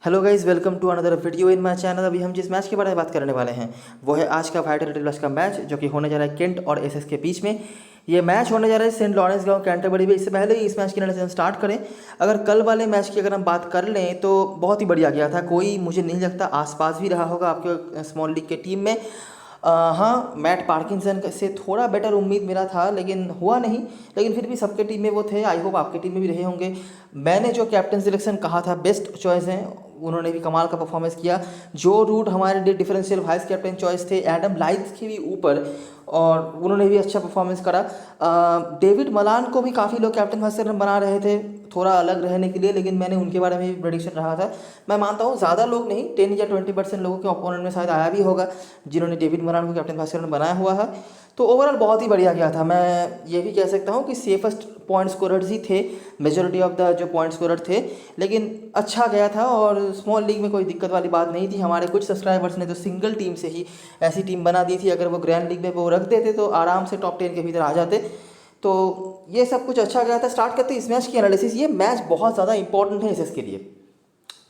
Hello guys, welcome to another video in my channel. अभी हम जिस मैच के बारे में बात करने वाले हैं वो है आज का वाइट प्लस का मैच, जो कि होने जा रहा है केंट और एसएस के बीच में। ये मैच होने जा रहा है सेंट लॉरेंस गांव कैंटरबरी में। इससे पहले इस मैच की एनालिसिस स्टार्ट करें, अगर कल वाले मैच की अगर हम बात कर लें तो बहुत ही बढ़िया गया था। कोई मुझे नहीं लगता आसपास भी रहा होगा आपके स्मॉल लीग के टीम में। हाँ, मैट पार्किंसन से थोड़ा बेटर उम्मीद मेरा था, लेकिन हुआ नहीं। लेकिन फिर भी सबके टीम में वो थे, आई होप आपके टीम में भी रहे होंगे। मैंने जो कैप्टन सिलेक्शन कहा था बेस्ट चॉइस है, उन्होंने भी कमाल का परफॉर्मेंस किया। जो रूट हमारे लिए डिफरेंशियल वाइस कैप्टन चॉइस थे, एडम लाइथ के भी ऊपर, और उन्होंने भी अच्छा परफॉर्मेंस करा। डेविड मलान को भी काफ़ी लोग कैप्टन वाइस कैप्टन बना रहे थे थोड़ा अलग रहने के लिए, लेकिन मैंने उनके बारे में भी प्रेडिक्शन रहा था। मैं मानता हूँ ज़्यादा लोग नहीं, 10 या 20% लोगों के ओपोनेंट में शायद आया भी होगा जिन्होंने डेविड मलान को कैप्टन वाइस कैप्टन बनाया हुआ है। तो ओवरऑल बहुत ही बढ़िया गया था। मैं ये भी कह सकता हूँ कि सेफेस्ट पॉइंट स्कोरर्स ही थे, मेजोरिटी ऑफ द जो पॉइंट स्कोरर थे, लेकिन अच्छा गया था। और स्मॉल लीग में कोई दिक्कत वाली बात नहीं थी। हमारे कुछ सब्सक्राइबर्स ने तो सिंगल टीम से ही ऐसी टीम बना दी थी, अगर वो ग्रैंड लीग में वो रख देते तो आराम से टॉप 10 के भीतर आ जाते। तो ये सब कुछ अच्छा गया था। स्टार्ट करते इस मैच की एनालिसिस। ये मैच बहुत ज़्यादा इंपॉर्टेंट है एसएस के लिए।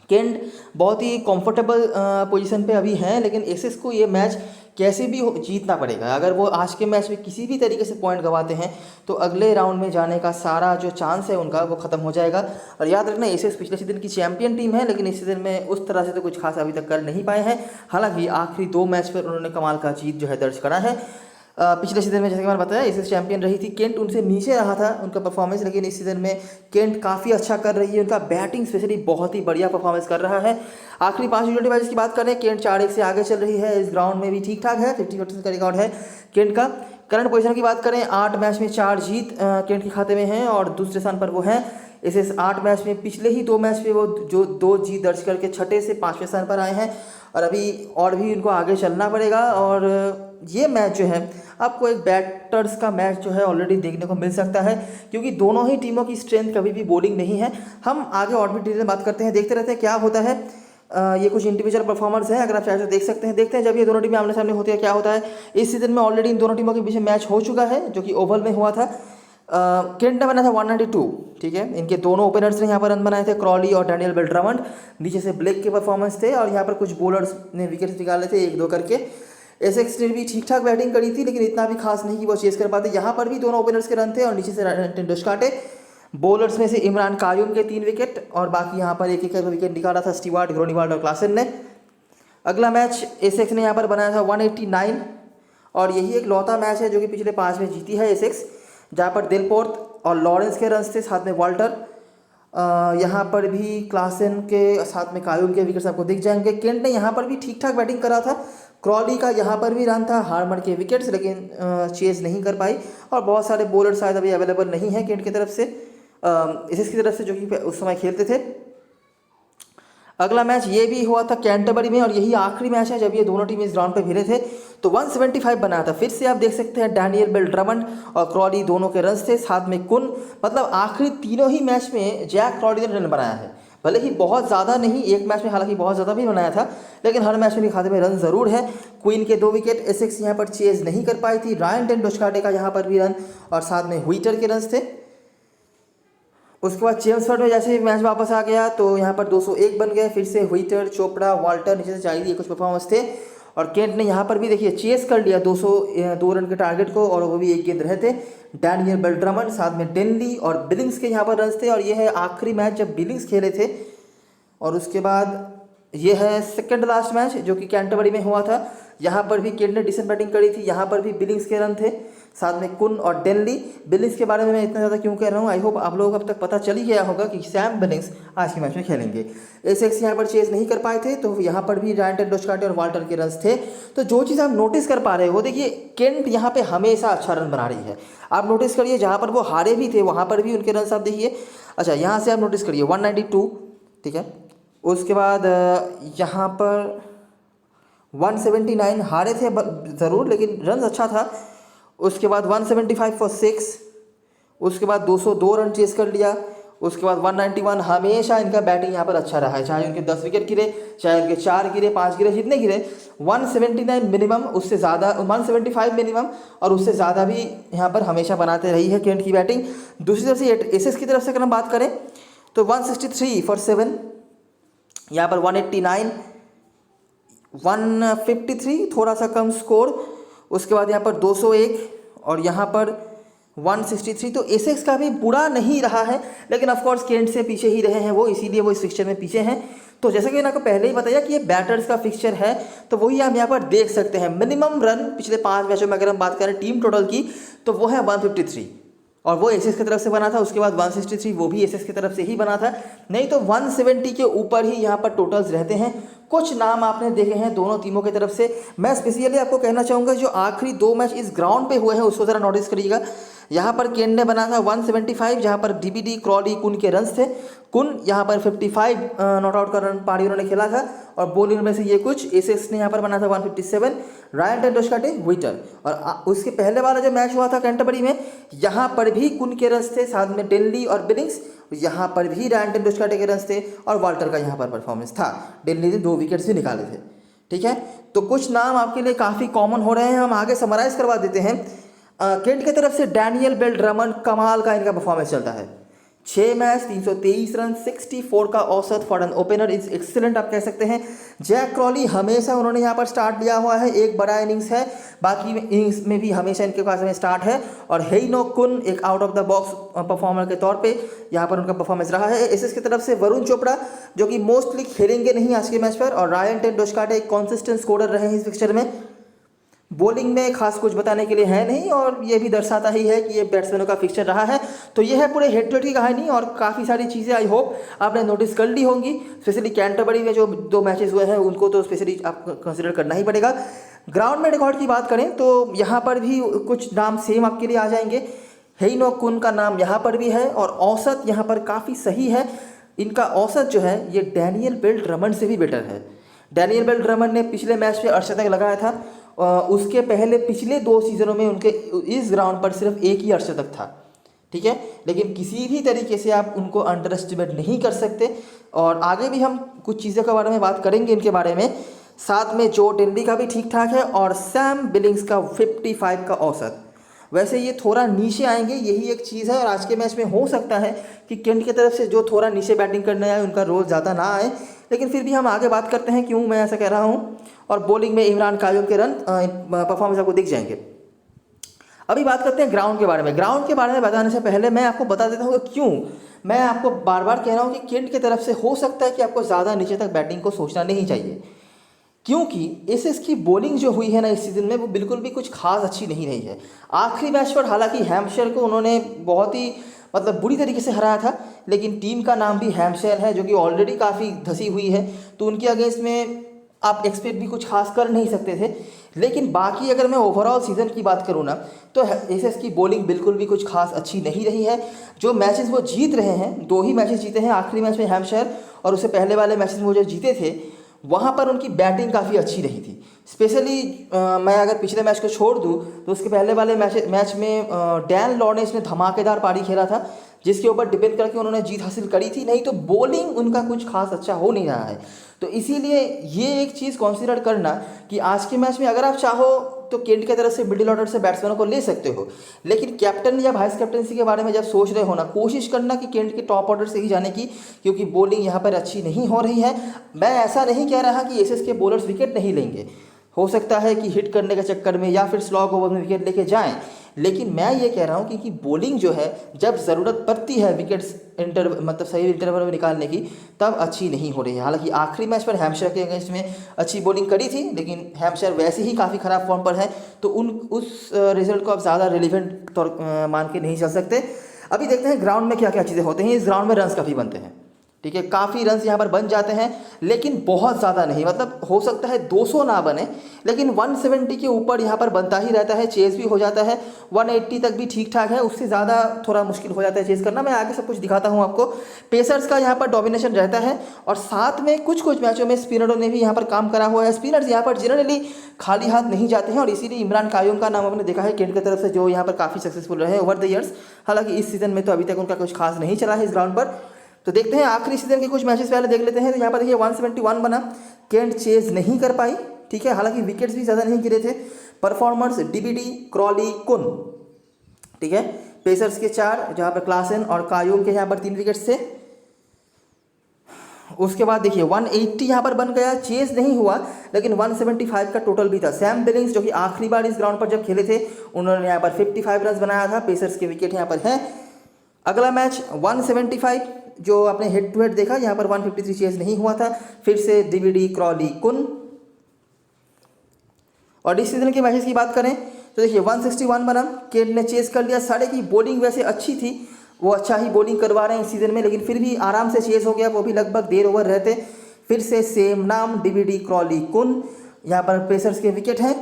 केंट बहुत ही कंफर्टेबल पोजीशन पे अभी हैं, लेकिन एसएस को ये मैच कैसे भी जीतना पड़ेगा। अगर वो आज के मैच में किसी भी तरीके से पॉइंट गंवाते हैं तो अगले राउंड में जाने का सारा जो चांस है उनका वो ख़त्म हो जाएगा। और याद रखना, एसएस पिछले सीजन की चैंपियन टीम है, लेकिन इस सीजन में उस तरह से तो कुछ खास अभी तक कर नहीं पाए हैं। हालांकि आखिरी 2 मैच पर उन्होंने कमाल का जीत जो है दर्ज करा है। पिछले सीजन में जैसे कि मैंने बताया एसएस चैंपियन रही थी, केंट उनसे नीचे रहा था उनका परफॉर्मेंस, लेकिन इस सीजन में केंट काफ़ी अच्छा कर रही है। उनका बैटिंग स्पेशली बहुत ही बढ़िया परफॉर्मेंस कर रहा है। आखिरी 5 टी20 मैच की बात करें, केंट 4-1 से आगे चल रही है। इस ग्राउंड में भी ठीक ठाक है, 50% का रिकॉर्ड है केंट का। करंट पोजीशन की बात करें, 8 मैच में 4 जीत केंट के खाते में हैं, और दूसरे स्थान पर वो हैं। इसे 8 मैच में पिछले ही 2 मैच में वो जो 2 जीत दर्ज करके छठे से 5वें स्थान पर आए हैं, और अभी और भी उनको आगे चलना पड़ेगा। और ये मैच जो है आपको एक बैटर्स का मैच जो है ऑलरेडी देखने को मिल सकता है, क्योंकि दोनों ही टीमों की स्ट्रेंथ कभी भी बॉलिंग नहीं है। हम आगे और भी डिटेल में बात करते हैं, देखते रहते हैं क्या होता है। ये कुछ इंडिविजुअल परफॉर्मेंस है, अगर आप चाहे तो देख सकते हैं। देखते हैं जब ये दोनों टीमें आमने सामने होती है क्या होता है। इस सीजन में ऑलरेडी इन दोनों टीमों के बीच में मैच हो चुका है, जो कि ओवल में हुआ था। केंट ने बना था 192, ठीक है। इनके दोनों ओपनर्स ने यहाँ पर रन बनाए थे, क्रॉली और डैनियल बेल्ट्रामंड। नीचे से ब्लेक के परफॉर्मेंस थे, और यहाँ पर कुछ बॉलर्स ने विकेट निकाले थे 1-2 करके। एसेक्स ने भी ठीक ठाक बैटिंग करी थी, लेकिन इतना भी खास नहीं कि वो चेस कर पाते। यहाँ पर भी दोनों ओपनर्स के रन थे, और नीचे से डुस्काटे। बॉलर्स में से इमरान कायूम के 3 विकेट, और बाकी यहाँ पर एक एक विकेट निकाला था स्टीवार्ट, ग्रोनीवाल्ड और क्लासन ने। अगला मैच एसेक्स ने यहाँ पर बनाया था 189, और यही एक लौता मैच है जो कि पिछले 5 में जीती है एसेक्स, जहाँ पर दिलपोर्ट और लॉरेंस के रन थे, साथ में वाल्टर। यहाँ पर भी क्लासन के साथ में कायूम के विकेट्स आपको दिख जाएंगे। केंट ने यहाँ पर भी ठीक ठाक बैटिंग करा था। क्रॉली का यहाँ पर भी रन था, हार्मर के विकेट्स, लेकिन चेज नहीं कर पाई। और बहुत सारे बॉलर शायद अभी अवेलेबल नहीं है केंट की तरफ से, एसएस की तरफ से, जो कि उस समय खेलते थे। अगला मैच ये भी हुआ था कैंटरबरी में, और यही आखिरी मैच है जब ये दोनों टीम इस ग्राउंड पे भिड़े थे। तो 175 बनाया था। फिर से आप देख सकते हैं डैनियल बेल्ट्रामंड और क्रॉली दोनों के रन थे, साथ में कुन। मतलब आखिरी तीनों ही मैच में जैक क्रॉली ने रन बनाया है, भले ही बहुत ज़्यादा नहीं, एक मैच में हालांकि बहुत ज़्यादा भी बनाया था, लेकिन हर मैच में खाते में रन जरूर है। क्वीन के 2 विकेट एसेक्स यहाँ पर चेज नहीं कर पाई थी। रायन टेन डोस्काटे का यहाँ पर भी रन, और साथ में व्हीटर के रन थे। उसके बाद चेम्सफर्ड में जैसे मैच वापस आ गया तो यहाँ पर 201 बन गए। फिर से व्हीटर, चोपड़ा, वाल्टर नीचे से चाहिए कुछ परफॉर्मेंस थे। और केंट ने यहाँ पर भी देखिए चेस कर लिया 202 रन के टारगेट को, और वो भी 1 गेंद रहे थे। डैनियल बेल्ट्रामंड, साथ में डेनली और बिलिंग्स के यहाँ पर रन थे। और ये है आखिरी मैच जब बिलिंग्स खेले थे। और उसके बाद ये है सेकंड लास्ट मैच जो कि कैंटरबरी में हुआ था। यहाँ पर भी केंट ने डिसेंट बैटिंग करी थी, यहाँ पर भी बिलिंग्स के रन थे, साथ में कुन और डेनली। बिलिंग्स के बारे में मैं इतना ज़्यादा क्यों कह रहा हूँ, आई होप आप लोगों को अब तक पता चल ही गया होगा कि सैम बिलिंग्स आज के मैच में खेलेंगे। एसेक्स यहाँ पर चेज नहीं कर पाए थे, तो यहाँ पर भी रायन टेन डोस्काटे और वाल्टर के रन थे। तो जो चीज़ आप नोटिस कर पा रहे हो, देखिए केंट यहाँ पे हमेशा अच्छा रन बना रही है। आप नोटिस करिए जहाँ पर वो हारे भी थे वहाँ पर भी उनके रन आप देखिए। अच्छा, यहाँ से आप नोटिस करिए 192, ठीक है। उसके बाद यहाँ पर 179 हारे थे ज़रूर, लेकिन रन अच्छा था। उसके बाद 175 फॉर 6, उसके बाद 202 रन चेस कर लिया। उसके बाद 191। हमेशा इनका बैटिंग यहाँ पर अच्छा रहा है, चाहे उनके 10 विकेट गिरे, चाहे उनके 4 गिरे, 5 गिरे, जितने गिरे। 179 मिनिमम, उससे ज़्यादा 175 मिनिमम, और उससे ज़्यादा भी यहाँ पर हमेशा बनाते रही है केंट की बैटिंग। दूसरी तरफ से एसएस की तरफ से अगर हम बात करें तो 163 फॉर 7, यहाँ पर 189, 153 थोड़ा सा कम स्कोर, उसके बाद यहाँ पर 201 और यहाँ पर 163। तो एसेक्स का भी बुरा नहीं रहा है, लेकिन ऑफकोर्स केंट से पीछे ही रहे हैं वो, इसीलिए वो इस फिक्चर में पीछे हैं। तो जैसा कि मैंने आपको पहले ही बताया कि ये बैटर्स का फिक्चर है, तो वही आप यहाँ पर देख सकते हैं। मिनिमम रन पिछले 5 मैचों में अगर हम बात करें टीम टोटल की, तो वो है 153 और वो एसेक्स की तरफ से बना था। उसके बाद 163 वो भी एसेक्स की तरफ से ही बना था, नहीं तो 170 के ऊपर ही यहाँ पर टोटल्स रहते हैं। कुछ नाम आपने देखे हैं दोनों टीमों की तरफ से। मैं स्पेशली आपको कहना चाहूँगा जो आखिरी 2 मैच इस ग्राउंड पे हुए हैं उसको ज़रा नोटिस करिएगा। यहाँ पर केंट ने बना था 175, जहाँ पर डीबीडी, क्रॉली, कुन के रन्स थे। कुन यहाँ पर 55 नॉट आउट का रन पारी उन्होंने खेला था, और बॉलिंग में से ये कुछ एसेक्स ने यहाँ पर बना था 157, रायन टेंडुलकर विटर। और उसके पहले वाला जो मैच हुआ था कैंटरबरी में, यहाँ पर भी कुन के रन्स थे, साथ में डेनली और बिलिंग्स, यहाँ पर भी रायन टेंडुलकर के रन्स थे और वाल्टर का यहाँ पर परफॉर्मेंस था। डेनली ने 2 विकेट्स भी निकाले थे। ठीक है, तो कुछ नाम आपके लिए काफ़ी कॉमन हो रहे हैं, हम आगे समराइज करवा देते हैं। केंट की तरफ से डैनियल बेल ड्रमंड, कमाल का इनका परफॉर्मेंस चलता है। 6 मैच 323 रन, 64 का औसत for an opener is excellent आप कह सकते हैं। जैक क्रॉली हमेशा उन्होंने यहाँ पर स्टार्ट लिया हुआ है, एक बड़ा इनिंग्स है, बाकी इनिंग्स में भी हमेशा इनके पास में स्टार्ट है। और हेइनो कुन एक out of the box performer के तौर पे यहाँ पर उनका परफॉर्मेंस रहा है। एसेस की तरफ से वरुण चोपड़ा जो कि मोस्टली खेलेंगे नहीं आज के मैच पर, और रायन टेंडुलकर एक कॉन्सिस्टेंट स्कोरर रहे हैं इस पिक्चर में। बॉलिंग में खास कुछ बताने के लिए है नहीं, और ये भी दर्शाता ही है कि ये बैट्समैनों का फिक्चर रहा है। तो ये है पूरे हेड टू हेड की कहानी, और काफ़ी सारी चीज़ें आई होप आपने नोटिस कर ली होंगी। स्पेशली कैंटरबरी में जो 2 मैचेस हुए हैं उनको तो स्पेशली आपको कंसिडर करना ही पड़ेगा। ग्राउंड में रिकॉर्ड की बात करें तो यहाँ पर भी कुछ नाम सेम आपके लिए आ जाएंगे। हेइनो कुन का नाम यहाँ पर भी है, और औसत यहाँ पर काफ़ी सही है। इनका औसत जो है ये डैनियल बेल ड्रमंड से भी बेटर है। डैनियल बेल ड्रमंड ने पिछले मैच में अर्धशतक लगाया था, उसके पहले पिछले 2 सीजनों में उनके इस ग्राउंड पर सिर्फ एक ही अर्धशतक था। ठीक है, लेकिन किसी भी तरीके से आप उनको अंडर एस्टिमेट नहीं कर सकते, और आगे भी हम कुछ चीज़ों के बारे में बात करेंगे इनके बारे में। साथ में जो डेनली का भी ठीक ठाक है, और सैम बिलिंग्स का 55 का औसत। वैसे ये थोड़ा नीचे आएंगे, यही एक चीज़ है, और आज के मैच में हो सकता है कि केंट की तरफ से जो थोड़ा नीचे बैटिंग करने आए उनका रोल ज़्यादा ना आए, लेकिन फिर भी हम आगे बात करते हैं क्यों मैं ऐसा कह रहा हूँ। और बॉलिंग में इमरान कायूम के रन परफॉर्मेंस आपको दिख जाएंगे। अभी बात करते हैं ग्राउंड के बारे में। ग्राउंड के बारे में बताने से पहले मैं आपको बता देता हूँ क्यों मैं आपको बार बार कह रहा हूँ कि केंट की तरफ से हो सकता है कि आपको ज़्यादा नीचे तक बैटिंग को सोचना नहीं चाहिए, क्योंकि एसेस की बॉलिंग जो हुई है ना इस सीज़न में, वो बिल्कुल भी कुछ खास अच्छी नहीं रही है। आखिरी मैच पर हालांकि हैम्पशायर को उन्होंने बहुत ही बुरी तरीके से हराया था, लेकिन टीम का नाम भी हैम्पशायर है जो कि ऑलरेडी काफ़ी धसी हुई है, तो उनके अगेंस्ट में आप एक्सपेक्ट भी कुछ खास कर नहीं सकते थे। लेकिन बाकी अगर मैं ओवरऑल सीज़न की बात करूँ ना, तो एसेस की बॉलिंग बिल्कुल भी कुछ खास अच्छी नहीं रही है। जो मैचेस वो जीत रहे हैं, 2 ही मैचेस जीते हैं, आखिरी मैच में हैम्पशायर और उससे पहले वाले मैचेस में वो जो जीते थे वहाँ पर उनकी बैटिंग काफ़ी अच्छी रही थी। स्पेशली मैं अगर पिछले मैच को छोड़ दूँ तो उसके पहले वाले मैच में डैन लॉरेंस ने धमाकेदार पारी खेला था, जिसके ऊपर डिपेंड करके उन्होंने जीत हासिल करी थी, नहीं तो बॉलिंग उनका कुछ खास अच्छा हो नहीं रहा है। तो इसीलिए ये एक चीज़ कंसीडर करना कि आज के मैच में अगर आप चाहो तो केंट की तरफ से मिडिल ऑर्डर से बैट्समैनों को ले सकते हो, लेकिन कैप्टन या वाइस कैप्टनसी के बारे में जब सोच रहे हो ना, कोशिश करना कि केंट के टॉप ऑर्डर से ही जाने की, क्योंकि बॉलिंग यहाँ पर अच्छी नहीं हो रही है। मैं ऐसा नहीं कह रहा कि एसेस के बॉलर्स विकेट नहीं लेंगे, हो सकता है कि हिट करने के चक्कर में या फिर स्लॉग ओवर में विकेट लेके जाएं, लेकिन मैं ये कह रहा हूँ कि बॉलिंग जो है जब ज़रूरत पड़ती है विकेट्स सही इंटरवल में निकालने की, तब अच्छी नहीं हो रही है। हालांकि आखिरी मैच पर हैम्पशायर के अगेंस्ट में अच्छी बॉलिंग करी थी, लेकिन हैम्पशायर वैसे ही काफ़ी ख़राब फॉर्म पर है, तो उस रिजल्ट को आप ज़्यादा रिलेवेंट तौर मान के नहीं चल सकते। अभी देखते हैं ग्राउंड में क्या क्या चीज़ें होती हैं। इस ग्राउंड में रन्स काफ़ी बनते हैं, ठीक है, काफ़ी रन्स यहाँ पर बन जाते हैं, लेकिन बहुत ज़्यादा नहीं। हो सकता है 200 ना बने, लेकिन 170 के ऊपर यहाँ पर बनता ही रहता है। चेस भी हो जाता है, 180 तक भी ठीक ठाक है, उससे ज़्यादा थोड़ा मुश्किल हो जाता है चेस करना। मैं आगे सब कुछ दिखाता हूँ आपको। पेसर्स का यहाँ पर डोमिनेशन रहता है, और साथ में कुछ मैचों में स्पिनरों ने भी यहाँ पर काम करा हुआ है। स्पिनर्स यहाँ पर जनरली खाली हाथ नहीं जाते हैं, और इसीलिए इमरान कायूम का नाम हमने देखा है केंट की तरफ से, जो यहाँ पर काफ़ी सक्सेसफुल रहे ओवर द ईयर्स। हालांकि इस सीज़न में तो अभी तक उनका कुछ खास नहीं चला है इस ग्राउंड पर। तो देखते हैं आखिरी सीजन के कुछ मैचेस पहले देख लेते हैं। तो यहाँ पर देखिए 171 बना, केंट चेज नहीं कर पाई, ठीक है, हालांकि विकेट्स भी ज़्यादा नहीं गिरे थे। परफॉर्मर्स डीबीडी, क्रॉली, कुन, ठीक है, पेसर्स के 4, जहाँ पर क्लासन और कायूम के यहाँ पर 3 विकेट्स थे। उसके बाद देखिए 180 यहाँ पर बन गया, चेस नहीं हुआ, लेकिन 175 का टोटल भी था। सैम बिलिंग्स जो कि आखिरी बार इस ग्राउंड पर जब खेले थे उन्होंने यहाँ पर 55 रन बनाया था। पेसर्स के विकेट यहाँ पर हैं। अगला मैच 175 जो आपने हेड टू हेड देखा, यहाँ पर 153 चेस नहीं हुआ था। फिर से डीवीडी, क्रॉली, कुन। और इस सीजन के मैचेस की बात करें तो देखिए 161 बना, केंट ने चेस कर लिया। साढ़े की बॉलिंग वैसे अच्छी थी, वो अच्छा ही बॉलिंग करवा रहे हैं इस सीजन में, लेकिन फिर भी आराम से चेस हो गया, वो भी लगभग 1.5 ओवर रहते। फिर से सेम नाम, डीवीडी, क्रॉली, कुन। यहाँ पर पेसर्स के विकेट हैं।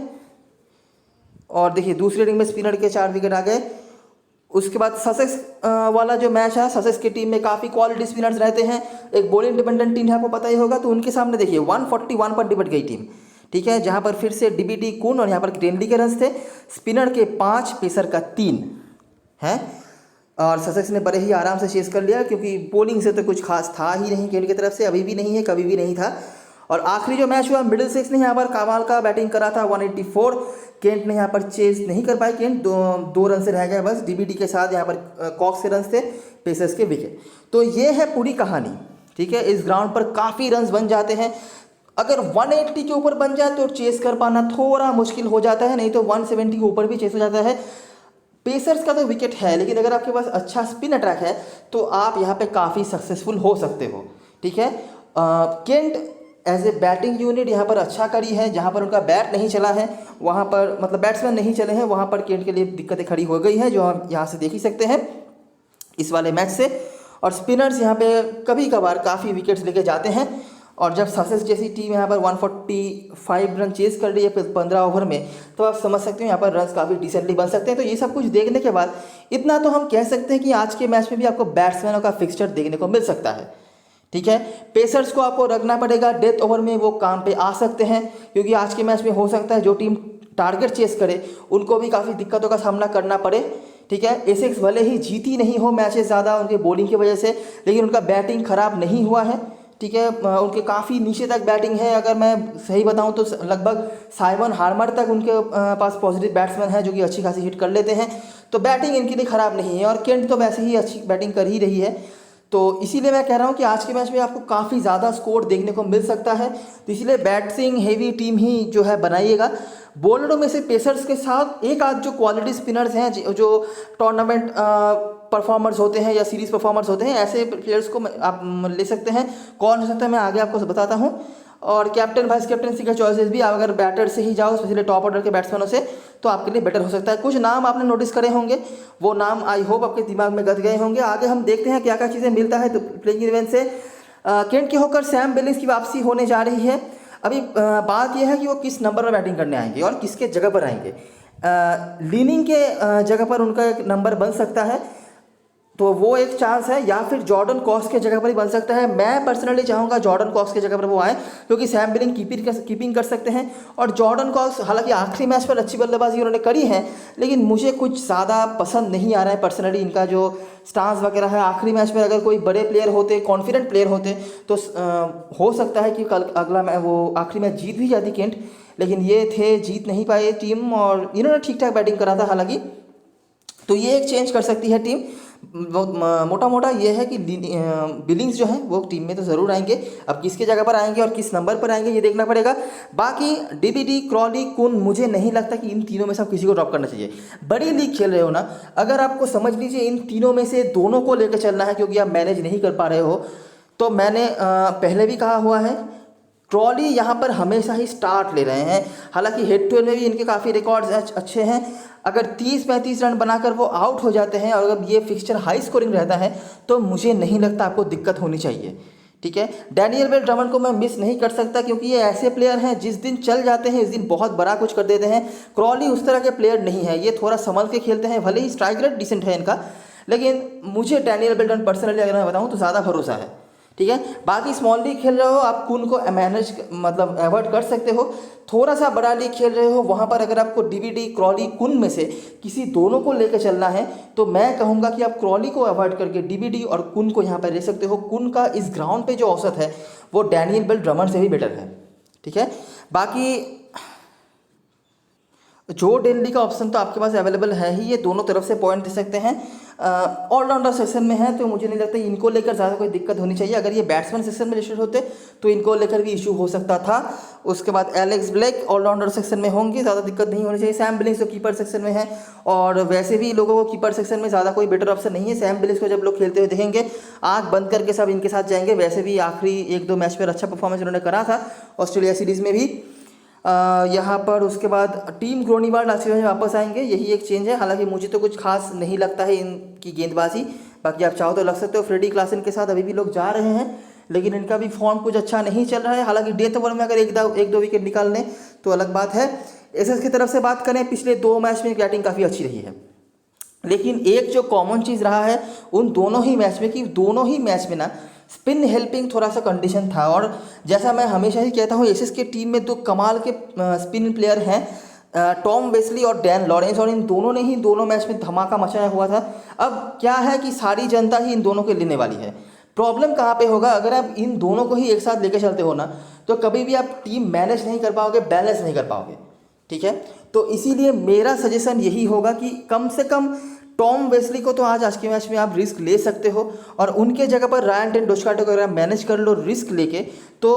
और देखिए दूसरे इनिंग में स्पिनर के 4 विकेट आ गए। उसके बाद ससेक्स वाला जो मैच है, ससेक्स की टीम में काफ़ी क्वालिटी स्पिनर्स रहते हैं, एक बॉलिंग डिपेंडेंट टीम है, आपको पता ही होगा। तो उनके सामने देखिए 141 पर निपट गई टीम, ठीक है, जहाँ पर फिर से डीवीडी, कुन और यहाँ पर ग्रेनली के रन्स थे। स्पिनर के 5, पेसर का 3 है। और ससेक्स ने बड़े ही आराम से चेस कर लिया, क्योंकि बॉलिंग से तो कुछ खास था ही नहीं केंट की तरफ से, अभी भी नहीं है, कभी भी नहीं था। और आखिरी जो मैच हुआ, मिडिल सेक्स ने यहाँ पर कमाल का बैटिंग करा था, 184। केंट ने यहाँ पर चेस नहीं कर पाए, केंट 2 रन से रह गए बस। डीवीडी के साथ यहाँ पर कॉक्स के रन्स थे, पेसर्स के विकेट। तो ये है पूरी कहानी, ठीक है। इस ग्राउंड पर काफ़ी रन्स बन जाते हैं। अगर 180 के ऊपर बन जाए तो चेस कर पाना थोड़ा मुश्किल हो जाता है, नहीं तो 170 के ऊपर भी चेस हो जाता है। पेसर्स का तो विकेट है, लेकिन अगर आपके पास अच्छा स्पिन अटैक है तो आप यहाँ पे काफ़ी सक्सेसफुल हो सकते हो, ठीक है। Kent as a batting unit यहाँ पर अच्छा करी है। जहाँ पर उनका बैट नहीं चला है वहाँ पर, मतलब बैट्समैन नहीं चले हैं, वहाँ पर केंट के लिए दिक्कतें खड़ी हो गई हैं, जो हम यहाँ से देख ही सकते हैं इस वाले मैच से। और स्पिनर्स यहाँ पे कभी कभार काफ़ी विकेट्स लेके जाते हैं। और जब ससेक्स जैसी टीम यहाँ पर 145 रन चेस कर रही है 15 ओवर में, तो आप समझ सकते हो यहाँ पर रन्स काफ़ी डिसेंटली बन सकते हैं। तो ये सब कुछ देखने के बाद इतना तो हम कह सकते हैं कि आज के मैच में भी आपको बैट्समैनों का फिक्सचर देखने को मिल सकता है, ठीक है। पेसर्स को आपको रखना पड़ेगा, डेथ ओवर में वो काम पे आ सकते हैं, क्योंकि आज के मैच में हो सकता है जो टीम टारगेट चेस करे उनको भी काफ़ी दिक्कतों का सामना करना पड़े, ठीक है। एसेक्स भले ही जीती नहीं हो मैचेस ज़्यादा उनके बॉलिंग की वजह से, लेकिन उनका बैटिंग खराब नहीं हुआ है, ठीक है। उनके काफ़ी नीचे तक बैटिंग है। अगर मैं सही बताऊं तो लगभग साइमन हार्मर तक उनके पास पॉजिटिव बैट्समैन है जो कि अच्छी खासी हिट कर लेते हैं। तो बैटिंग इनके लिए ख़राब नहीं है, और केंट तो वैसे ही अच्छी बैटिंग कर ही रही है। तो इसीलिए मैं कह रहा हूं कि आज के मैच में आपको काफ़ी ज़्यादा स्कोर देखने को मिल सकता है। तो इसलिए बैटिंग हेवी टीम ही जो है बनाइएगा। बॉलरों में से पेसर्स के साथ एक आध जो क्वालिटी स्पिनर्स हैं, जो टूर्नामेंट परफॉर्मर्स होते हैं या सीरीज परफॉर्मर्स होते हैं, ऐसे प्लेयर्स को आप ले सकते हैं। कौन हो सकता है मैं आगे आपको बताता हूँ। और कैप्टन वाइस कैप्टनसी का चॉइसेस भी आप अगर बैटर से ही जाओ, स्पेशली टॉप ऑर्डर के बैट्समैनों से, तो आपके लिए बेटर हो सकता है। कुछ नाम आपने नोटिस करे होंगे, वो नाम आई होप आपके दिमाग में गद गए होंगे। आगे हम देखते हैं क्या क्या चीज़ें मिलता है तो प्लेइंग इलेवन से। केंट के होकर सैम बिलिंग्स की वापसी होने जा रही है। अभी बात यह है कि वो किस नंबर पर बैटिंग करने आएंगे और किसके जगह पर आएंगे। लीनिंग के जगह पर उनका एक नंबर बन सकता है, तो वो एक चांस है, या फिर जॉर्डन कॉक्स के जगह पर ही बन सकता है। मैं पर्सनली चाहूँगा जॉर्डन कॉक्स के जगह पर वो आए, क्योंकि सैम बिलिंग कीपिंग कर सकते हैं। और जॉर्डन कॉक्स हालांकि आखिरी मैच पर अच्छी बल्लेबाजी उन्होंने करी है, लेकिन मुझे कुछ ज़्यादा पसंद नहीं आ रहा है पर्सनली इनका जो स्टांस वगैरह है। आखिरी मैच में अगर कोई बड़े प्लेयर होते, कॉन्फिडेंट प्लेयर होते, तो हो सकता है कि कल अगला वो आखिरी मैच जीत भी जाती केंट, लेकिन ये थे जीत नहीं पाए टीम, और इन्होंने ठीक ठाक बैटिंग करा था हालांकि। तो ये एक चेंज कर सकती है टीम। मोटा मोटा ये है कि बिलिंग्स जो हैं वो टीम में तो ज़रूर आएंगे। अब किसके जगह पर आएंगे और किस नंबर पर आएंगे ये देखना पड़ेगा। बाकी डीवीडी, क्रॉली, कुन, मुझे नहीं लगता कि इन तीनों में से आप किसी को ड्रॉप करना चाहिए। बड़ी लीग खेल रहे हो ना, अगर आपको समझ लीजिए इन तीनों में से दोनों को लेकर चलना है क्योंकि आप मैनेज नहीं कर पा रहे हो, तो मैंने पहले भी कहा हुआ है क्रॉली यहाँ पर हमेशा ही स्टार्ट ले रहे हैं। हालांकि हेड टू हेड में भी इनके काफ़ी रिकॉर्ड्स अच्छे हैं। अगर 30-35 रन बनाकर वो आउट हो जाते हैं और अगर ये फिक्सचर हाई स्कोरिंग रहता है तो मुझे नहीं लगता आपको दिक्कत होनी चाहिए, ठीक है। डैनियल बेल ड्रमंड को मैं मिस नहीं कर सकता, क्योंकि ये ऐसे प्लेयर हैं जिस दिन चल जाते हैं इस दिन बहुत बड़ा कुछ कर देते हैं। क्रॉली उस तरह के प्लेयर नहीं है, ये थोड़ा संभल के खेलते हैं, भले ही स्ट्राइक रेट डिसेंट है इनका, लेकिन मुझे डैनियल बेल ड्रमंड पर्सनली अगर मैं बताऊँ तो ज़्यादा भरोसा है, ठीक है। बाकी स्मॉल लीग खेल रहे हो आप कुन को मैनेज मतलब अवॉइड कर सकते हो। थोड़ा सा बड़ा लीग खेल रहे हो वहाँ पर अगर आपको डीवीडी, क्रॉली, कुन में से किसी दोनों को लेकर चलना है तो मैं कहूँगा कि आप क्रॉली को अवॉइड करके डीवीडी और कुन को यहाँ पर ले सकते हो। कुन का इस ग्राउंड पे जो औसत है वो डैनियल बेल ड्रमंड से भी बेटर है, ठीक है। बाकी जो डेनली का ऑप्शन तो आपके पास अवेलेबल है ही, ये दोनों तरफ से पॉइंट दे सकते हैं। ऑलराउंडर सेक्शन में है तो मुझे नहीं लगता इनको लेकर ज़्यादा कोई दिक्कत होनी चाहिए। अगर ये बैट्समैन सेक्शन में लिस्टेड होते तो इनको लेकर भी इशू हो सकता था। उसके बाद एलेक्स ब्लैक ऑलराउंडर सेक्शन में होंगे, ज़्यादा दिक्कत नहीं होनी चाहिए। सैम बिलिंग्स जो कीपर सेक्शन में है, और वैसे भी लोगों को कीपर सेक्शन में ज़्यादा कोई बेटर ऑप्शन नहीं है। सैम बिलिंग्स को जब लोग खेलते हुए देखेंगे आँख बंद करके सब इनके साथ जाएंगे। वैसे भी आखिरी 1-2 मैच पर अच्छा परफॉर्मेंस उन्होंने करा था ऑस्ट्रेलिया सीरीज़ में भी। यहाँ पर उसके बाद टीम ग्रोनीवाल ऑस्ट्रेलिया में वापस आएंगे, यही एक चेंज है। हालांकि मुझे तो कुछ खास नहीं लगता है इनकी गेंदबाजी, बाकी आप चाहो तो लग सकते हो। फ्रेडी क्लासन के साथ अभी भी लोग जा रहे हैं, लेकिन इनका भी फॉर्म कुछ अच्छा नहीं चल रहा है। हालांकि डेथ ओवर में अगर एक दो विकेट निकाल लें तो अलग बात है। एसएस की तरफ से बात करें, पिछले 2 मैच में बैटिंग काफ़ी अच्छी रही है, लेकिन एक जो कॉमन चीज़ रहा है उन दोनों ही मैच में कि दोनों ही मैच में ना स्पिन हेल्पिंग थोड़ा सा कंडीशन था। और जैसा मैं हमेशा ही कहता हूँ, एसएस के टीम में 2 कमाल के स्पिन प्लेयर हैं, टॉम वेस्ली और डैन लॉरेंस, और इन दोनों ने ही दोनों मैच में धमाका मचाया हुआ था। अब क्या है कि सारी जनता ही इन दोनों के लेने वाली है। प्रॉब्लम कहाँ पे होगा, अगर आप इन दोनों को ही एक साथ लेकर चलते हो ना तो कभी भी आप टीम मैनेज नहीं कर पाओगे, बैलेंस नहीं कर पाओगे, ठीक है। तो इसीलिए मेरा सजेशन यही होगा कि कम से कम टॉम वेस्ली को तो आज के मैच में आप रिस्क ले सकते हो, और उनके जगह पर रायन टेंडुलकर को अगर आप मैनेज कर लो रिस्क लेके तो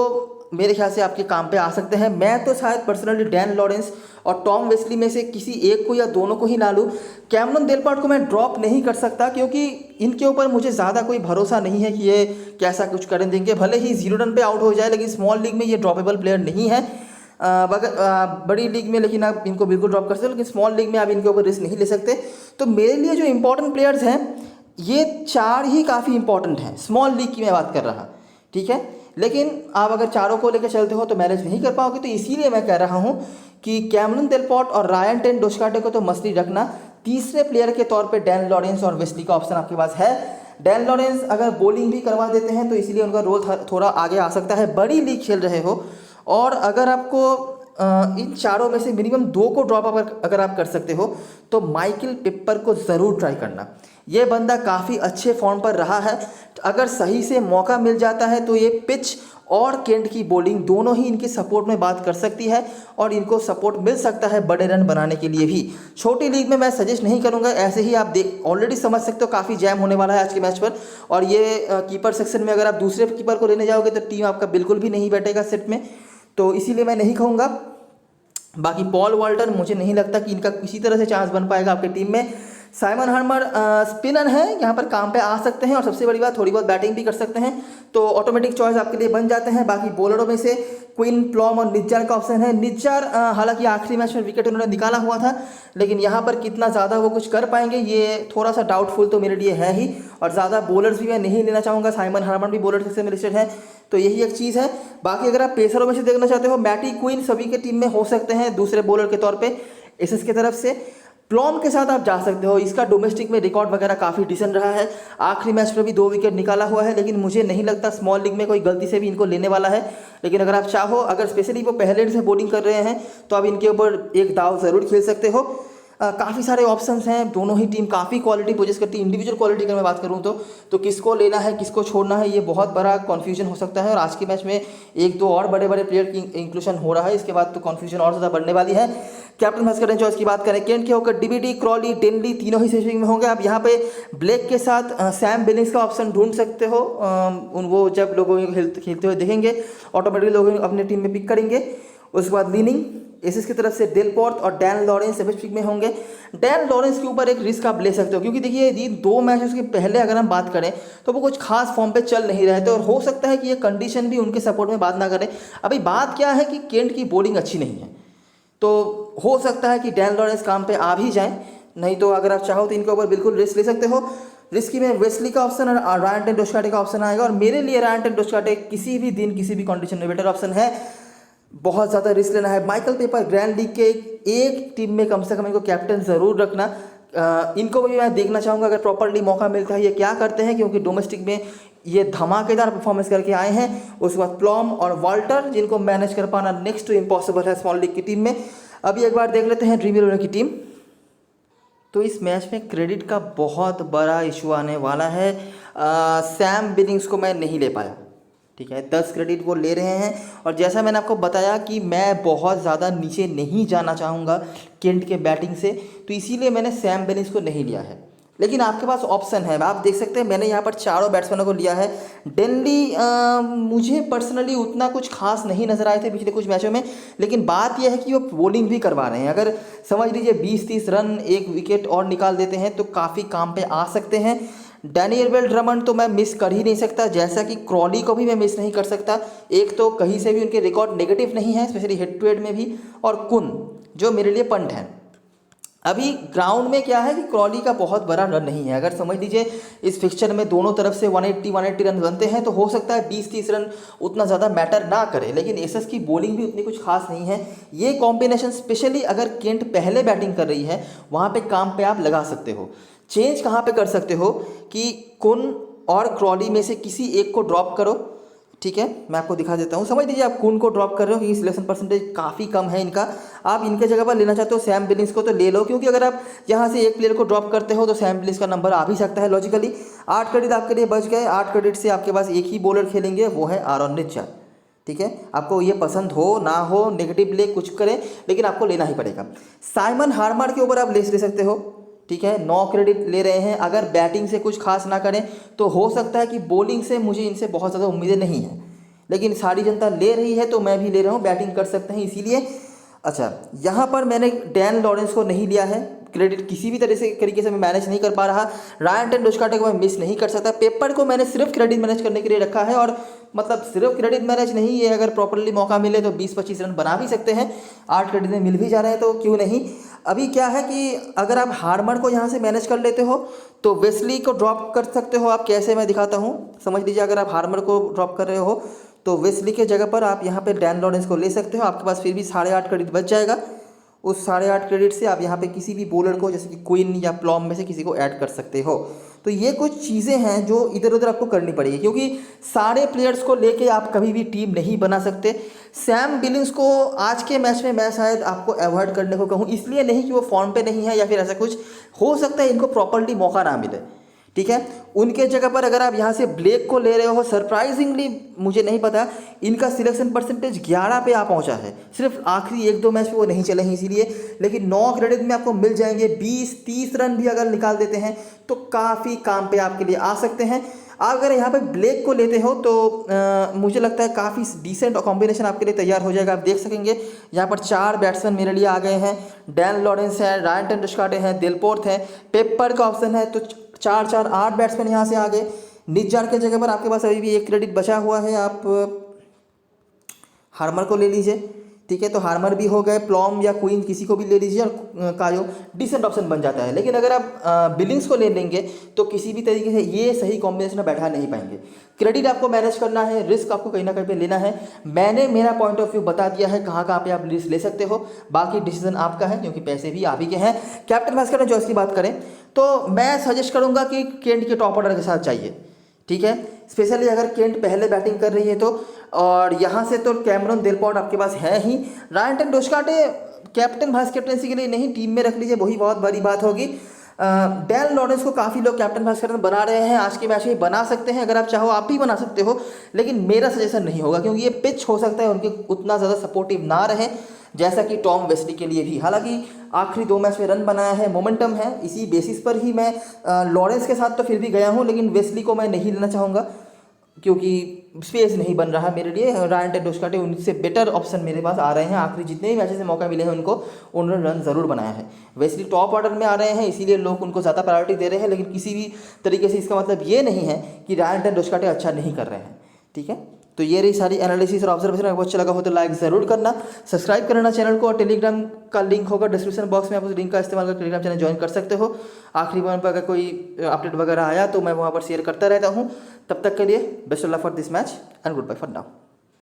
मेरे ख्याल से आपके काम पे आ सकते हैं। मैं तो शायद पर्सनली डैन लॉरेंस और टॉम वेस्ली में से किसी एक को या दोनों को ही ला लूँ। कैमरन डेलपॉर्ट को मैं ड्रॉप नहीं कर सकता, क्योंकि इनके ऊपर मुझे ज़्यादा कोई भरोसा नहीं है कि ये कैसा कुछ कर देंगे। भले ही 0 रन पे आउट हो जाए, लेकिन स्मॉल लीग में ये ड्रॉपेबल प्लेयर नहीं है। बड़ी लीग में लेकिन आप इनको बिल्कुल ड्रॉप कर सकते हो, लेकिन स्मॉल लीग में आप इनके ऊपर रिस्क नहीं ले सकते। तो मेरे लिए जो इंपॉर्टेंट प्लेयर्स हैं ये 4 ही काफ़ी इंपॉर्टेंट हैं, स्मॉल लीग की मैं बात कर रहा, ठीक है। लेकिन आप अगर चारों को लेकर चलते हो तो मैनेज नहीं कर पाओगे। तो इसीलिए मैं कह रहा हूँ कि कैमरन डेलपॉर्ट और रायन टेंडुलकर को तो मस्ती रखना। तीसरे प्लेयर के तौर पे डैन लॉरेंस और वेस्ली का ऑप्शन आपके पास है। डैन लॉरेंस अगर बॉलिंग भी करवा देते हैं तो इसीलिए उनका रोल थोड़ा आगे आ सकता है। बड़ी लीग खेल रहे हो, और अगर आपको इन चारों में से मिनिमम 2 को ड्रॉप अगर आप कर सकते हो तो माइकल पिपर को ज़रूर ट्राई करना। ये बंदा काफ़ी अच्छे फॉर्म पर रहा है, अगर सही से मौका मिल जाता है तो ये पिच और केंट की बॉलिंग दोनों ही इनके सपोर्ट में बात कर सकती है, और इनको सपोर्ट मिल सकता है बड़े रन बनाने के लिए भी। छोटी लीग में मैं सजेस्ट नहीं करूंगा, ऐसे ही आप देख ऑलरेडी समझ सकते हो काफ़ी जैम होने वाला है आज के मैच पर। और ये कीपर सेक्शन में अगर आप दूसरे कीपर को लेने जाओगे तो टीम आपका बिल्कुल भी नहीं बैठेगा सेट में, तो इसीलिए मैं नहीं कहूँगा। बाकी पॉल वॉल्टर मुझे नहीं लगता कि इनका किसी तरह से चांस बन पाएगा आपकी टीम में। साइमन हार्मर स्पिनर है, यहाँ पर काम पे आ सकते हैं, और सबसे बड़ी बात थोड़ी बहुत बैटिंग भी कर सकते हैं, तो ऑटोमेटिक चॉइस आपके लिए बन जाते हैं। बाकी बॉलरों में से क्विन प्लॉम और निज्जार का ऑप्शन है। निज्जार हालांकि आखिरी मैच में विकेट उन्होंने निकाला हुआ था, लेकिन यहाँ पर कितना ज़्यादा वो कुछ कर पाएंगे ये थोड़ा सा डाउटफुल तो मेरे लिए है ही। और ज़्यादा बॉलर्स भी मैं नहीं लेना चाहूँगा, साइमन हार्मर भी बॉलर सेक्शन में लिस्टेड है, तो यही एक चीज़ है। बाकी अगर आप पेसरों में से देखना चाहते हो, मैटी क्विन सभी के टीम में हो सकते हैं दूसरे बॉलर के तौर पे एसएस की तरफ से। प्लॉम के साथ आप जा सकते हो, इसका डोमेस्टिक में रिकॉर्ड वगैरह काफ़ी डिसेंट रहा है, आखिरी मैच में भी 2 विकेट निकाला हुआ है, लेकिन मुझे नहीं लगता स्मॉल लीग में कोई गलती से भी इनको लेने वाला है। लेकिन अगर आप चाहो, अगर स्पेशली वो पहले से बॉलिंग कर रहे हैं तो आप इनके ऊपर एक दाव ज़रूर खेल सकते हो। काफ़ी सारे ऑप्शंस हैं, दोनों ही टीम काफ़ी क्वालिटी पोजेस करती है। इंडिविजुअल क्वालिटी अगर मैं बात करूँ तो किसको लेना है किसको छोड़ना है ये बहुत बड़ा कन्फ्यूजन हो सकता है। और आज के मैच में 1-2 और बड़े बड़े प्लेयर की इंक्लूशन हो रहा है, इसके बाद तो कन्फ्यूजन और ज़्यादा बढ़ने वाली है। कैप्टन भास्कर चॉइस की बात करें, केंट के होकर डीबीडी, क्रॉली, डेनली तीनों ही सेटिंग में होंगे। आप यहाँ पे ब्लैक के साथ सैम बिलिंग्स का ऑप्शन ढूंढ सकते हो, वो जब लोगों खेलते हुए देखेंगे ऑटोमेटिकली लोग अपने टीम में पिक करेंगे। उसके बाद लीनिंग एसएस की तरफ से डेलपॉर्ट और डैन लॉरेंस एवरेज पिक में होंगे। डैन लॉरेंस के ऊपर एक रिस्क आप ले सकते हो, क्योंकि देखिए ये 2 मैचेस के पहले अगर हम बात करें तो वो कुछ खास फॉर्म पे चल नहीं रहे थे, और हो सकता है कि ये कंडीशन भी उनके सपोर्ट में बात ना करे। अभी बात क्या है कि केंट की बॉलिंग अच्छी नहीं है, तो हो सकता है कि डैन लॉरेंस काम पे आ भी जाएं, नहीं तो अगर आप चाहो तो इनके ऊपर बिल्कुल रिस्क ले सकते हो। रिस्की में वेस्ली का ऑप्शन और रायन टेंडुलकर का ऑप्शन आएगा, और मेरे लिए रायन टेंडुलकर किसी भी दिन किसी भी कंडीशन में बेटर ऑप्शन है। बहुत ज़्यादा रिस्क लेना है। माइकल पेपर ग्रैंड लीग के एक टीम में कम से कम इनको कैप्टन ज़रूर रखना। इनको भी मैं देखना चाहूँगा अगर प्रॉपरली मौका मिलता है ये क्या करते हैं, क्योंकि डोमेस्टिक में ये धमाकेदार परफॉर्मेंस करके आए हैं। उसके बाद प्लॉम और वाल्टर, जिनको मैनेज कर पाना नेक्स्ट टू इम्पॉसिबल है स्मॉल लीग की टीम में। अभी एक बार देख लेते हैं ड्रीम 11 की टीम। तो इस मैच में क्रेडिट का बहुत बड़ा इशू आने वाला है। सैम बिलिंग्स को मैं नहीं ले पाया, ठीक है, 10 क्रेडिट वो ले रहे हैं। और जैसा मैंने आपको बताया कि मैं बहुत ज़्यादा नीचे नहीं जाना चाहूँगा केंट के बैटिंग से, तो इसीलिए मैंने सैम बिलिंग्स को नहीं लिया है। लेकिन आपके पास ऑप्शन है, आप देख सकते हैं मैंने यहाँ पर चारों बैट्समैनों को लिया है। डेनली मुझे पर्सनली उतना कुछ खास नहीं नज़र आए थे पिछले कुछ मैचों में, लेकिन बात यह है कि वो बॉलिंग भी करवा रहे हैं। अगर समझ लीजिए 20-30 रन, एक विकेट और निकाल देते हैं तो काफ़ी काम पे आ सकते हैं। डैनियल ड्रमंड तो मैं मिस कर ही नहीं सकता, जैसा कि क्रॉली को भी मैं मिस नहीं कर सकता। एक तो कहीं से भी उनके रिकॉर्ड नेगेटिव नहीं है, स्पेशली हेड टू हेड में भी, और कुन जो मेरे लिए पंट है। अभी ग्राउंड में क्या है कि क्रॉली का बहुत बड़ा रन नहीं है। अगर समझ लीजिए इस फिक्चर में दोनों तरफ से 180 रन बनते हैं तो हो सकता है 20-30 रन उतना ज़्यादा मैटर ना करे, लेकिन एसएस की बॉलिंग भी उतनी कुछ खास नहीं है। ये कॉम्बिनेशन स्पेशली अगर केंट पहले बैटिंग कर रही है वहाँ पे काम पे आप लगा सकते हो। चेंज कहाँ पे कर सकते हो कि कुन और क्रॉली में से किसी एक को ड्रॉप करो, ठीक है, मैं आपको दिखा देता हूँ। समझ लीजिए आप कुन को ड्रॉप कर रहे हो क्योंकि सिलेक्शन परसेंटेज काफ़ी कम है इनका। आप इनके जगह पर लेना चाहते हो सैम बिलिंग्स को तो ले लो, क्योंकि अगर आप यहाँ से एक प्लेयर को ड्रॉप करते हो तो सैम बिलिंग्स का नंबर आ भी सकता है लॉजिकली। 8 क्रेडिट आपके लिए बच गए। 8 क्रेडिट से आपके पास एक ही बॉलर खेलेंगे, वो है आरोन रिचर। ठीक है, आपको ये पसंद हो ना हो, नेगेटिव ले कुछ करें, लेकिन आपको लेना ही पड़ेगा। साइमन हार्मर के ऊपर आप ले सकते हो, ठीक है, 9 क्रेडिट ले रहे हैं। अगर बैटिंग से कुछ खास ना करें तो हो सकता है कि बॉलिंग से मुझे इनसे बहुत ज़्यादा उम्मीदें नहीं हैं, लेकिन सारी जनता ले रही है तो मैं भी ले रहा हूँ, बैटिंग कर सकते हैं इसीलिए। अच्छा, यहाँ पर मैंने डैन लॉरेंस को नहीं लिया है, क्रेडिट किसी भी तरीके से मैं मैनेज नहीं कर पा रहा। रायन टेंडुलकर को मैं मिस नहीं कर सकता। पेपर को मैंने सिर्फ क्रेडिट मैनेज करने के लिए रखा है, और मतलब सिर्फ क्रेडिट मैनेज नहीं, ये अगर प्रॉपरली मौका मिले तो 20-25 रन बना भी सकते हैं। 8 क्रेडिट में मिल भी जा रहे हैं तो क्यों नहीं। अभी क्या है कि अगर आप हार्मर को यहाँ से मैनेज कर लेते हो तो वेस्ली को ड्रॉप कर सकते हो आप। कैसे, मैं दिखाता हूँ। समझ लीजिए अगर आप हार्मर को ड्रॉप कर रहे हो तो वेस्ली के जगह पर आप यहाँ पे डैन लॉरेंस को ले सकते हो। आपके पास फिर भी 8.5 क्रेडिट बच जाएगा। उस 8.5 क्रेडिट से आप यहाँ पे किसी भी बॉलर को, जैसे कि क्वीन या प्लॉम में से किसी को ऐड कर सकते हो। तो ये कुछ चीज़ें हैं जो इधर उधर आपको करनी पड़ेगी, क्योंकि सारे प्लेयर्स को लेके आप कभी भी टीम नहीं बना सकते। सैम बिलिंग्स को आज के मैच में मैं शायद आपको अवॉइड करने को कहूँ, इसलिए नहीं कि वो फॉर्म पे नहीं है या फिर ऐसा कुछ, हो सकता है इनको प्रॉपरली मौका ना मिले, ठीक है। उनके जगह पर अगर आप यहाँ से ब्लेक को ले रहे हो, सरप्राइजिंगली मुझे नहीं पता, इनका सिलेक्शन परसेंटेज 11 पे आ पहुँचा है। सिर्फ आखिरी 1-2 मैच पे वो नहीं चले हैं इसीलिए, लेकिन 9 क्रेडिट में आपको मिल जाएंगे। 20-30 रन भी अगर निकाल देते हैं तो काफ़ी काम पे आपके लिए आ सकते हैं। अगर यहाँ पे ब्लेक को लेते हो तो मुझे लगता है काफ़ी डिसेंट कॉम्बिनेशन आपके लिए तैयार हो जाएगा। आप देख सकेंगे यहाँ पर 4 बैट्समैन मेरे लिए आ गए हैं। डैन लॉरेंस है, रायन टेंडुलकर हैं, दिलपोर्थ है, पेपर का ऑप्शन है, तो 4-4-8 बैट्समैन यहाँ से आ गए। निज्जार के जगह पर आपके पास अभी भी 1 क्रेडिट बचा हुआ है, आप हार्मर को ले लीजिए, ठीक है। तो हार्मर भी हो गए, प्लॉम या क्वीन किसी को भी ले लीजिए, और कायो डिसेंट ऑप्शन बन जाता है। लेकिन अगर आप बिलिंग्स को ले लेंगे तो किसी भी तरीके से ये सही कॉम्बिनेशन में बैठा नहीं पाएंगे। क्रेडिट आपको मैनेज करना है, रिस्क आपको कहीं ना कहीं पे लेना है। मैंने मेरा पॉइंट ऑफ व्यू बता दिया है कहाँ कहाँ पे आप रिस्क ले सकते हो, बाकी डिसीजन आपका है, क्योंकि पैसे भी आप ही के हैं। कैप्टन वाइस कैप्टन चॉइस की बात करें तो मैं सजेस्ट करूँगा कि केंट के टॉप ऑर्डर के साथ चाहिए, ठीक है। स्पेशली अगर केंट पहले बैटिंग कर रही है तो, और यहाँ से तो कैमरन दिलपोर्ट आपके पास है ही। Ryan Tendulkar captain vice captaincy के लिए नहीं, टीम में रख लीजिए, वही बहुत बड़ी बात होगी। डैन लॉरेंस को काफ़ी लोग कैप्टन वाइस कैप्टन बना रहे हैं, आज के मैच में बना सकते हैं, अगर आप चाहो आप भी बना सकते हो, लेकिन मेरा सजेशन नहीं होगा, क्योंकि ये पिच हो सकता है उनके उतना ज़्यादा सपोर्टिव ना रहे, जैसा कि टॉम वेस्ली के लिए भी। हालांकि आखिरी 2 मैच में रन बनाया है, मोमेंटम है, इसी बेसिस पर ही मैं लॉरेंस के साथ तो फिर भी गया हूँ, लेकिन वेस्ली को मैं नहीं लेना चाहूँगा क्योंकि स्पेस नहीं बन रहा मेरे लिए। रायन टेंडुलकर उनसे बेटर ऑप्शन मेरे पास आ रहे हैं, आखिरी जितने भी मैचेस में मौका मिले हैं उनको, उन्होंने रन ज़रूर बनाया है। वेस्ली टॉप ऑर्डर में आ रहे हैं इसीलिए लोग उनको ज़्यादा प्रायोरिटी दे रहे हैं, लेकिन किसी भी तरीके से इसका मतलब ये नहीं है कि रायन टेंडुलकर अच्छा नहीं कर रहे हैं, ठीक है। तो ये रही सारी एनालिसिस और ऑब्जर्वेशन। अगर अच्छा लगा हो तो लाइक ज़रूर करना, सब्सक्राइब करना चैनल को, और टेलीग्राम का लिंक होगा डिस्क्रिप्शन बॉक्स में, आप उस लिंक का इस्तेमाल कर टेलीग्राम चैनल ज्वाइन कर सकते हो। आखिरी मोमेंट पर अगर कोई अपडेट वगैरह आया तो मैं वहाँ पर शेयर करता रहता हूँ। तब तक के लिए best of luck for this match and good bye for now.